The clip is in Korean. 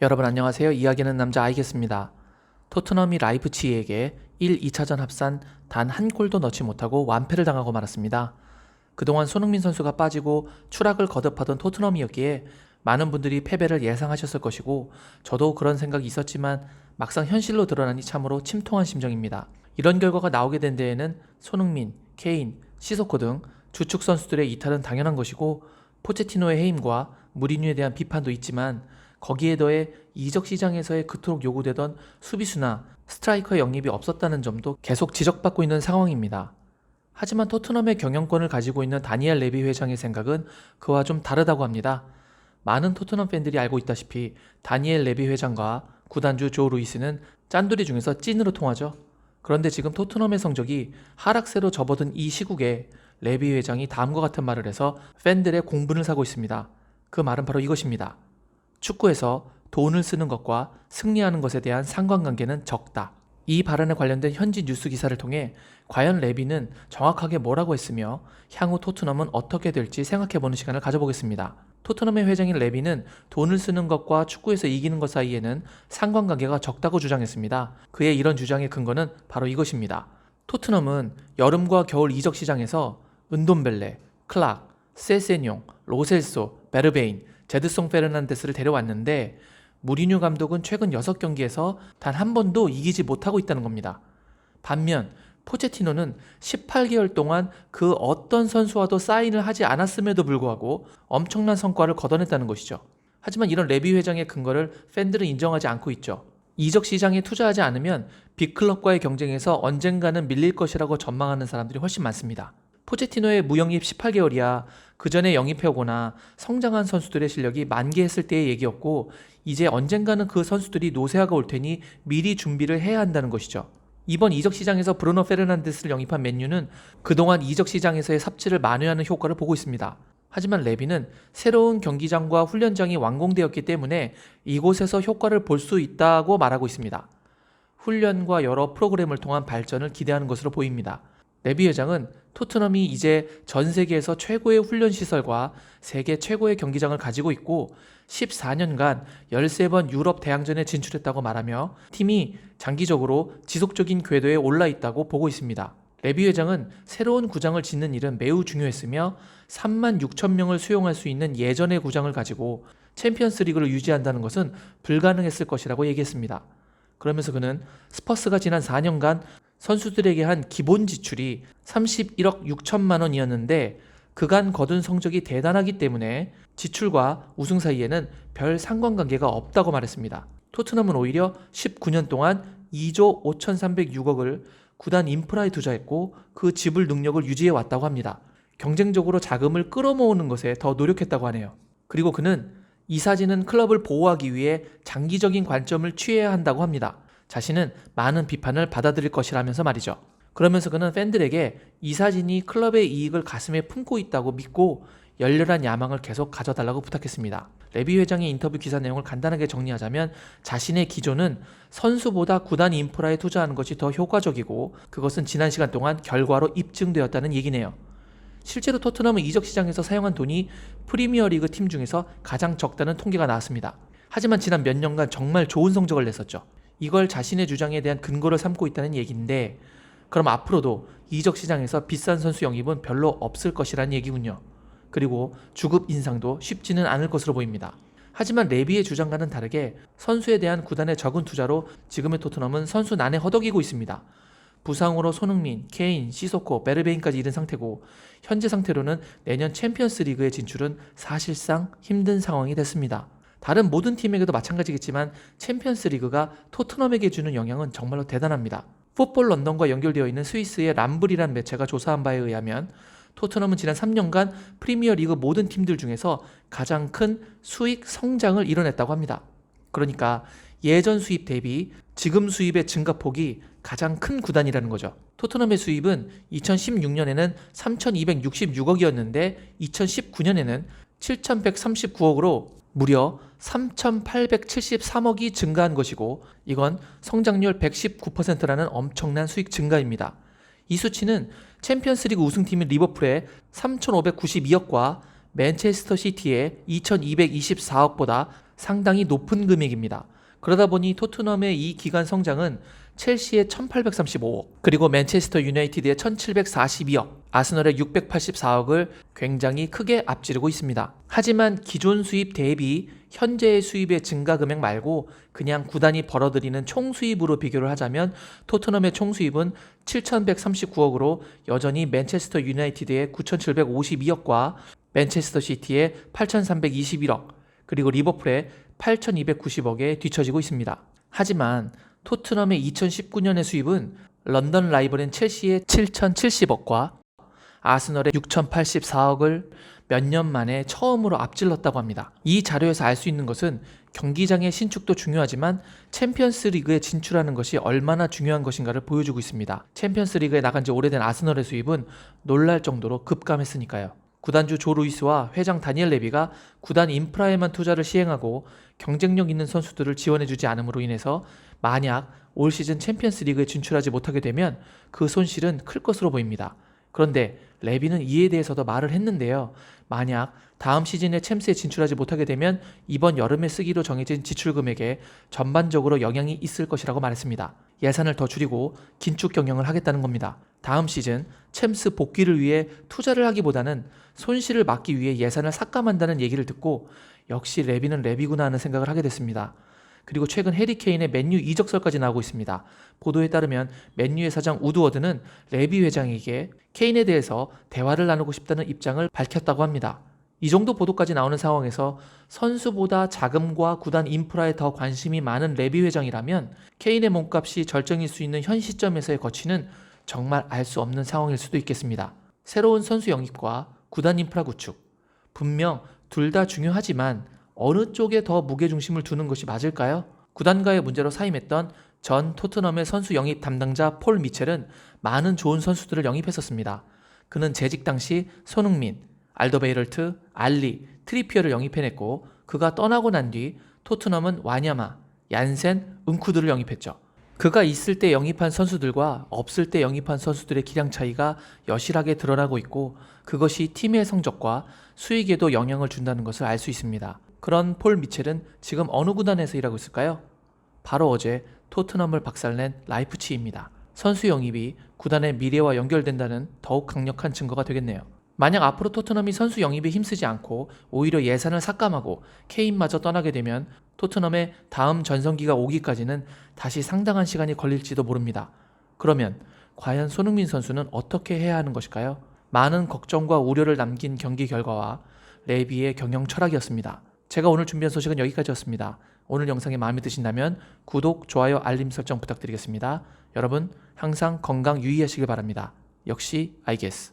여러분 안녕하세요. 이야기하는 남자 아이겠습니다. 토트넘이 라이프치히에게 1, 2차전 합산 단 한 골도 넣지 못하고 완패를 당하고 말았습니다. 그동안 손흥민 선수가 빠지고 추락을 거듭하던 토트넘이었기에 많은 분들이 패배를 예상하셨을 것이고 저도 그런 생각이 있었지만 막상 현실로 드러나니 참으로 침통한 심정입니다. 이런 결과가 나오게 된 데에는 손흥민, 케인, 시소코 등 주축 선수들의 이탈은 당연한 것이고 포체티노의 해임과 무리뉴에 대한 비판도 있지만 거기에 더해 이적 시장에서의 그토록 요구되던 수비수나 스트라이커 영입이 없었다는 점도 계속 지적받고 있는 상황입니다. 하지만 토트넘의 경영권을 가지고 있는 다니엘 레비 회장의 생각은 그와 좀 다르다고 합니다. 많은 토트넘 팬들이 알고 있다시피 다니엘 레비 회장과 구단주 조 루이스는 짠돌이 중에서 찐으로 통하죠. 그런데 지금 토트넘의 성적이 하락세로 접어든 이 시국에 레비 회장이 다음과 같은 말을 해서 팬들의 공분을 사고 있습니다. 그 말은 바로 이것입니다. 축구에서 돈을 쓰는 것과 승리하는 것에 대한 상관관계는 적다. 이 발언에 관련된 현지 뉴스 기사를 통해 과연 레비는 정확하게 뭐라고 했으며 향후 토트넘은 어떻게 될지 생각해보는 시간을 가져보겠습니다. 토트넘의 회장인 레비는 돈을 쓰는 것과 축구에서 이기는 것 사이에는 상관관계가 적다고 주장했습니다. 그의 이런 주장의 근거는 바로 이것입니다. 토트넘은 여름과 겨울 이적 시장에서 은돔벨레, 클락, 세세뇽, 로셀소, 베르베인, 제드송 페르난데스를 데려왔는데 무리뉴 감독은 최근 6경기에서 단 한 번도 이기지 못하고 있다는 겁니다. 반면 포체티노는 18개월 동안 그 어떤 선수와도 사인을 하지 않았음에도 불구하고 엄청난 성과를 거둬냈다는 것이죠. 하지만 이런 레비 회장의 근거를 팬들은 인정하지 않고 있죠. 이적 시장에 투자하지 않으면 빅클럽과의 경쟁에서 언젠가는 밀릴 것이라고 전망하는 사람들이 훨씬 많습니다. 포체티노의 무영입 18개월이야 그 전에 영입해오거나 성장한 선수들의 실력이 만개했을 때의 얘기였고 이제 언젠가는 그 선수들이 노세화가 올 테니 미리 준비를 해야 한다는 것이죠. 이번 이적 시장에서 브루노 페르난데스를 영입한 맨유는 그동안 이적 시장에서의 삽질을 만회하는 효과를 보고 있습니다. 하지만 레비는 새로운 경기장과 훈련장이 완공되었기 때문에 이곳에서 효과를 볼 수 있다고 말하고 있습니다. 훈련과 여러 프로그램을 통한 발전을 기대하는 것으로 보입니다. 레비 회장은 토트넘이 이제 전 세계에서 최고의 훈련 시설과 세계 최고의 경기장을 가지고 있고 14년간 13번 유럽 대항전에 진출했다고 말하며 팀이 장기적으로 지속적인 궤도에 올라 있다고 보고 있습니다. 레비 회장은 새로운 구장을 짓는 일은 매우 중요했으며 3만 6천 명을 수용할 수 있는 예전의 구장을 가지고 챔피언스 리그를 유지한다는 것은 불가능했을 것이라고 얘기했습니다. 그러면서 그는 스퍼스가 지난 4년간 선수들에게 한 기본 지출이 31억 6천만 원이었는데 그간 거둔 성적이 대단하기 때문에 지출과 우승 사이에는 별 상관관계가 없다고 말했습니다. 토트넘은 오히려 19년 동안 2조 5,306억을 구단 인프라에 투자했고 그 지불 능력을 유지해 왔다고 합니다. 경쟁적으로 자금을 끌어모으는 것에 더 노력했다고 하네요. 그리고 그는 이사진은 클럽을 보호하기 위해 장기적인 관점을 취해야 한다고 합니다. 자신은 많은 비판을 받아들일 것이라면서 말이죠. 그러면서 그는 팬들에게 이사진이 클럽의 이익을 가슴에 품고 있다고 믿고 열렬한 야망을 계속 가져달라고 부탁했습니다. 레비 회장의 인터뷰 기사 내용을 간단하게 정리하자면 자신의 기조는 선수보다 구단 인프라에 투자하는 것이 더 효과적이고 그것은 지난 시간 동안 결과로 입증되었다는 얘기네요. 실제로 토트넘은 이적 시장에서 사용한 돈이 프리미어리그 팀 중에서 가장 적다는 통계가 나왔습니다. 하지만 지난 몇 년간 정말 좋은 성적을 냈었죠. 이걸 자신의 주장에 대한 근거를 삼고 있다는 얘기인데 그럼 앞으로도 이적 시장에서 비싼 선수 영입은 별로 없을 것이라는 얘기군요. 그리고 주급 인상도 쉽지는 않을 것으로 보입니다. 하지만 레비의 주장과는 다르게 선수에 대한 구단의 적은 투자로 지금의 토트넘은 선수난에 허덕이고 있습니다. 부상으로 손흥민, 케인, 시소코, 베르베인까지 잃은 상태고 현재 상태로는 내년 챔피언스 리그의 진출은 사실상 힘든 상황이 됐습니다. 다른 모든 팀에게도 마찬가지겠지만 챔피언스 리그가 토트넘에게 주는 영향은 정말로 대단합니다. 풋볼 런던과 연결되어 있는 스위스의 람블이라는 매체가 조사한 바에 의하면 토트넘은 지난 3년간 프리미어 리그 모든 팀들 중에서 가장 큰 수익 성장을 이뤄냈다고 합니다. 그러니까 예전 수입 대비 지금 수입의 증가폭이 가장 큰 구단이라는 거죠. 토트넘의 수입은 2016년에는 3,266억이었는데 2019년에는 7,139억으로 무려 3,873억이 증가한 것이고 이건 성장률 119%라는 엄청난 수익 증가입니다. 이 수치는 챔피언스리그 우승팀인 리버풀의 3,592억과 맨체스터 시티의 2,224억보다 상당히 높은 금액입니다. 그러다 보니 토트넘의 이 기간 성장은 첼시의 1835억, 그리고 맨체스터 유나이티드의 1742억, 아스널의 684억을 굉장히 크게 앞지르고 있습니다. 하지만 기존 수입 대비 현재의 수입의 증가 금액 말고 그냥 구단이 벌어들이는 총 수입으로 비교를 하자면 토트넘의 총 수입은 7139억으로 여전히 맨체스터 유나이티드의 9752억과 맨체스터 시티의 8321억, 그리고 리버풀의 8290억에 뒤처지고 있습니다. 하지만 토트넘의 2019년의 수입은 런던 라이벌인 첼시의 7070억과 아스널의 6084억을 몇 년 만에 처음으로 앞질렀다고 합니다. 이 자료에서 알 수 있는 것은 경기장의 신축도 중요하지만 챔피언스 리그에 진출하는 것이 얼마나 중요한 것인가를 보여주고 있습니다. 챔피언스 리그에 나간 지 오래된 아스널의 수입은 놀랄 정도로 급감했으니까요. 구단주 조 루이스와 회장 다니엘 레비가 구단 인프라에만 투자를 시행하고 경쟁력 있는 선수들을 지원해주지 않음으로 인해서 만약 올 시즌 챔피언스 리그에 진출하지 못하게 되면 그 손실은 클 것으로 보입니다. 그런데 레비는 이에 대해서도 말을 했는데요. 만약 다음 시즌에 챔스에 진출하지 못하게 되면 이번 여름에 쓰기로 정해진 지출 금액에 전반적으로 영향이 있을 것이라고 말했습니다. 예산을 더 줄이고 긴축 경영을 하겠다는 겁니다. 다음 시즌 챔스 복귀를 위해 투자를 하기보다는 손실을 막기 위해 예산을 삭감한다는 얘기를 듣고 역시 레비는 레비구나 하는 생각을 하게 됐습니다. 그리고 최근 해리 케인의 맨유 이적설까지 나오고 있습니다. 보도에 따르면 맨유의 사장 우드워드는 레비 회장에게 케인에 대해서 대화를 나누고 싶다는 입장을 밝혔다고 합니다. 이 정도 보도까지 나오는 상황에서 선수보다 자금과 구단 인프라에 더 관심이 많은 레비 회장이라면 케인의 몸값이 절정일 수 있는 현 시점에서의 거취는 정말 알 수 없는 상황일 수도 있겠습니다. 새로운 선수 영입과 구단 인프라 구축, 분명 둘 다 중요하지만 어느 쪽에 더 무게중심을 두는 것이 맞을까요? 구단과의 문제로 사임했던 전 토트넘의 선수 영입 담당자 폴 미첼은 많은 좋은 선수들을 영입했었습니다. 그는 재직 당시 손흥민, 알더베이럴트, 알리, 트리피어를 영입해냈고 그가 떠나고 난 뒤 토트넘은 와냐마, 얀센, 은쿠드를 영입했죠. 그가 있을 때 영입한 선수들과 없을 때 영입한 선수들의 기량 차이가 여실하게 드러나고 있고 그것이 팀의 성적과 수익에도 영향을 준다는 것을 알 수 있습니다. 그런 폴 미첼은 지금 어느 구단에서 일하고 있을까요? 바로 어제 토트넘을 박살낸 라이프치히입니다. 선수 영입이 구단의 미래와 연결된다는 더욱 강력한 증거가 되겠네요. 만약 앞으로 토트넘이 선수 영입에 힘쓰지 않고 오히려 예산을 삭감하고 케인마저 떠나게 되면 토트넘의 다음 전성기가 오기까지는 다시 상당한 시간이 걸릴지도 모릅니다. 그러면 과연 손흥민 선수는 어떻게 해야 하는 것일까요? 많은 걱정과 우려를 남긴 경기 결과와 레비의 경영 철학이었습니다. 제가 오늘 준비한 소식은 여기까지였습니다. 오늘 영상이 마음에 드신다면 구독, 좋아요, 알림 설정 부탁드리겠습니다. 여러분 항상 건강 유의하시길 바랍니다. 역시 I guess.